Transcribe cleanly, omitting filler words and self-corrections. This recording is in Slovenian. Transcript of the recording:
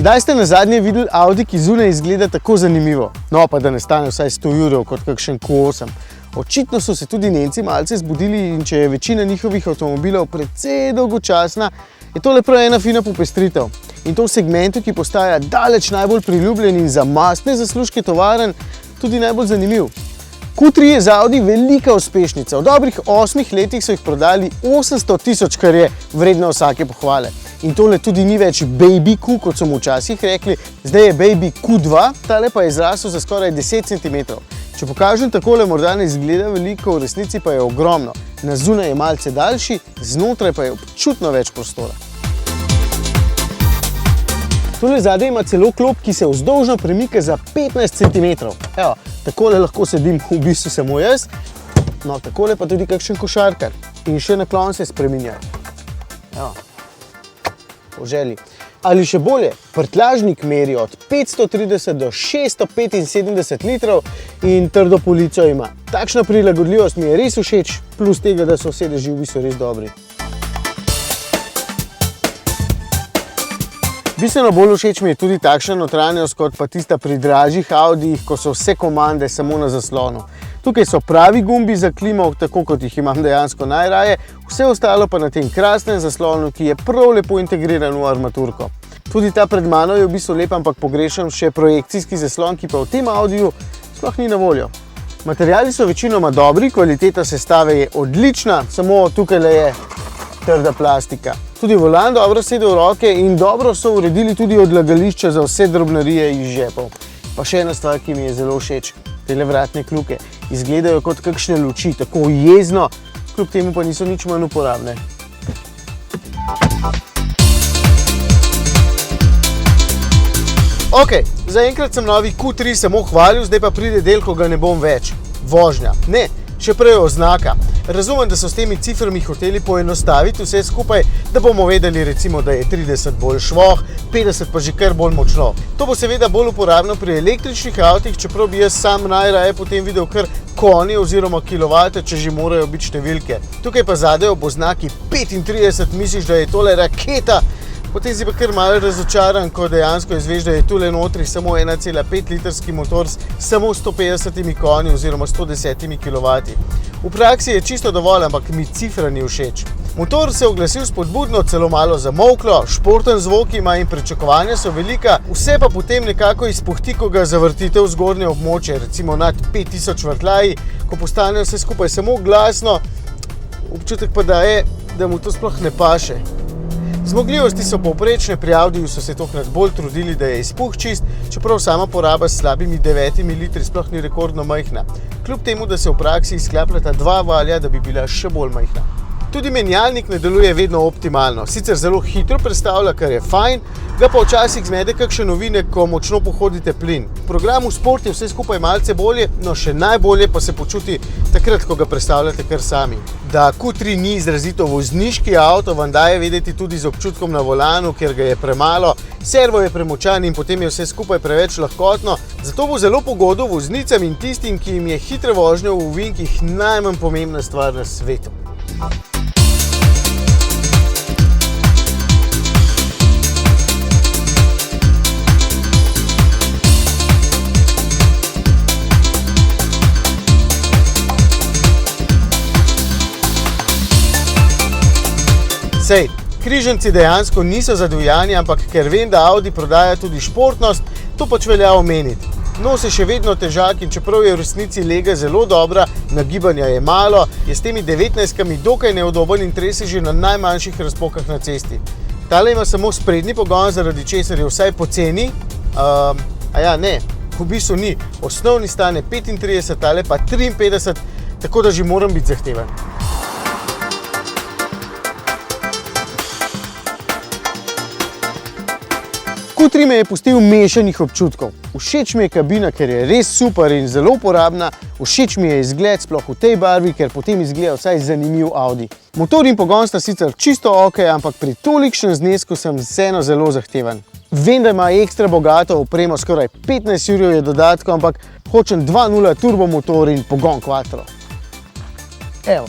Kdaj ste nazadnje videli Audi, ki zunaj izgleda tako zanimivo? No, pa da ne stane vsaj 100 € kot kakšen Q8. Očitno so se tudi Nemci malce zbudili in če je večina njihovih avtomobilov precej dolgočasna, je tole prav ena fina popestritev. In to v segmentu, ki postaja daleč najbolj priljubljen in za mastne zaslužke tovarn tudi najbolj zanimiv. Q3 je za Audi velika uspešnica. V dobrih 8 letih so jih prodali 800 000, kar je vredno vsake pohvale. In tole tudi ni več Baby Q, kot so mu včasih rekli, zdaj je Baby Q2, tale pa je zrasel za skoraj 10 cm. Če pokažem takole, morda ne izgleda veliko, v resnici pa je ogromno. Na zunaj je malce daljši, znotraj pa je občutno več prostora. Tole zadaj ima celo klop, ki se vzdolžno premika za 15 cm. Evo, takole lahko sedim v bistvu samo jaz, no takole pa tudi kakšen košarkar. In še naklon se spreminja. Evo, po želji. Ali še bolje, prtljažnik meri od 530 do 675 litrov in trdo polico ima. Takšna prilagodljivost mi je res všeč, plus tega, da so sedeži v bistvu res dobri. Bistveno bolj všeč mi je tudi takšna notranjost kot pa tista pri dražjih Audijih, ko so vse komande samo na zaslonu. Tukaj so pravi gumbi za klimo, tako kot jih imam dejansko najraje, vse ostalo pa na tem krasnem zaslonu, ki je prav lepo integriran v armaturko. Tudi ta pred mano je v bistvu lep, ampak pogrešam še projekcijski zaslon, ki pa v tem Audiju sploh ni na voljo. Materiali so večinoma dobri, kvaliteta sestave je odlična, samo tukaj je trda plastika. Tudi volan dobro sede v roke in dobro so uredili tudi odlagališča za vse drobnarije iz žepov. Pa še ena stvar, ki mi je zelo všeč, tele vratne kljuke. Izgledajo kot kakšne luči, tako jezno, kljub temu pa niso nič manj uporabne. Ok, zaenkrat sem novi Q3 samo hvalil, zdaj pa pride del, ko ga ne bom več. Vožnja. Ne, še prej oznaka. Razumem, da so s temi ciframi hoteli poenostaviti vse skupaj, da bomo vedeli recimo, da je 30 bolj švoh, 50 pa že kar bolj močno. To bo seveda bolj uporabno pri električnih avtih, čeprav bi jaz sam najraje potem videl kar konje oziroma kilovate, če že morajo biti številke. Tukaj pa zadaj ob oznaki 35 misliš, da je tole raketa, potem si pa kar malo razočaran, ko dejansko izveš, da je tule notri samo 1,5 litrski motor s samo 150 konji oziroma 110 kW. V praksi je čisto dovolj, ampak mi cifra ni všeč. Motor se je oglasil spodbudno, celo malo zamolklo, športen zvok ima in pričakovanja so velika, vse pa potem nekako izpuhti, ko ga zavrtite v zgornje območje, recimo nad 5000 vrtljaji, ko postane vse skupaj samo glasno, občutek pa da mu to sploh ne paše. Zmogljivosti so povprečne, pri Audiju so se tokrat bolj trudili, da je izpuh čist, čeprav sama poraba s slabimi 9 litri sploh ni rekordno majhna. Kljub temu, da se v praksi izklapljata dva valja, da bi bila še bolj majhna. Tudi menjalnik ne deluje vedno optimalno, sicer zelo hitro prestavlja, kar je fajn, ga pa včasih zmede kakšen ovinek, ko močno pohodite plin. V programu Sport je vse skupaj malce bolje, no še najbolje pa se počuti takrat, ko ga prestavljate kar sami. Da Q3 ni izrazito vozniški avto, vam daje vedeti tudi z občutkom na volanu, ker ga je premalo, servo je premočan in potem je vse skupaj preveč lahkotno, zato bo zelo pogodo voznicam in tistim, ki jim je hitre vožnje v ovinkih najmanj pomembna stvar na svetu. Sej, križanci dejansko niso za divjanje, ampak ker vem, da Audi prodaja tudi športnost, to pač velja omeniti. Nos je še vedno težak in čeprav je v resnici lega zelo dobra, nagibanja je malo, je s temi 19-kami dokaj neodoben in trese že na najmanjših razpokah na cesti. Tale ima samo sprednji pogon, zaradi česar je vsaj poceni, ne, v bistvu ni. Osnovni stane 35, tale pa 53, tako da že moram biti zahteven. Q3 me je pustil mešanih občutkov. Všeč mi je kabina, ker je res super in zelo uporabna, všeč mi je izgled, sploh v tej barvi, ker potem izgleda vsaj zanimiv Audi. Motor in pogon sta sicer čisto ok, ampak pri tolikšnem znesku sem vseeno zelo zahteven. Vem, da ima ekstra bogato opremo, skoraj 15 jurjev je dodatkov, ampak hočem 2.0 turbo motor in pogon quattro. Evo.